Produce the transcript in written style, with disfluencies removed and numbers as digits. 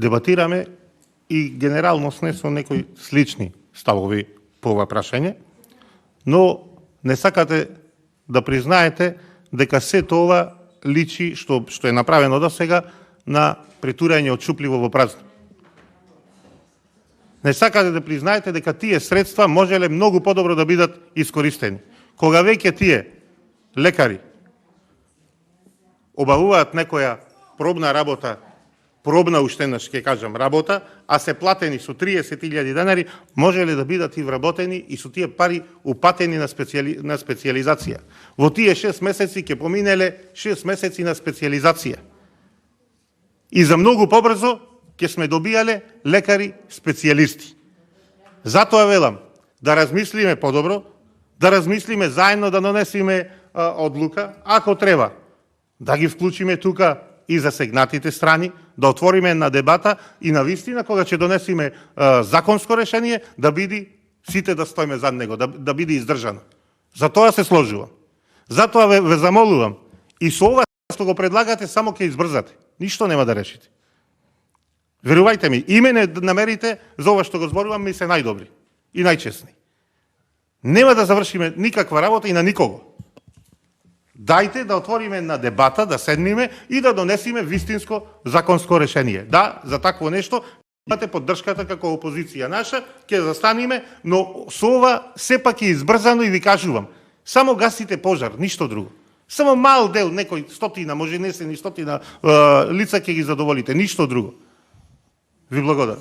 дебатираме и генерално сме со некои слични ставови по ова прашање, но не сакате да признаете дека се тоа личи што е направено до сега на претурање од шупливо во празно. Не сакате да признаете дека тие средства можеле многу подобро да бидат искористени. Кога веќе тие лекари обавуваат некоја пробна работа, пробна уштеднаш, ќе кажам, работа, а се платени со 30.000 денари, можеле да бидат и вработени и со тие пари упатени на специализација. Во тие 6 месеци ќе поминеле 6 месеци на специализација. И за многу побрзо ќе сме добијале лекари специјалисти. Затоа велам, да размислиме подобро, да размислиме заедно, да донесеме одлука, ако треба, да ги вклучиме тука и засегнатите страни, да отвориме една дебата и на вистина, кога ќе донесеме законско решение, да биде сите да стоиме зад него, да биде издржано. За тоа се сложувам. Затоа ве замолувам, и со ова што го предлагате, само ќе избрзате. Ништо нема да решите. Верувајте ми, имене намерите за ова што го зборувам, ми се најдобри и најчесни. Нема да завршиме никаква работа и на никого. Дајте да отвориме една дебата, да седниме и да донесиме вистинско законско решение. Да, за такво нешто имате поддршката како опозиција наша, ќе застаниме, но со ова сепак е избрзано и ви кажувам, само гасите пожар, ништо друго. Само мал дел, некој стотина, може не се ни стотина лица ќе ги задоволите, ништо друго. Ви благодарам.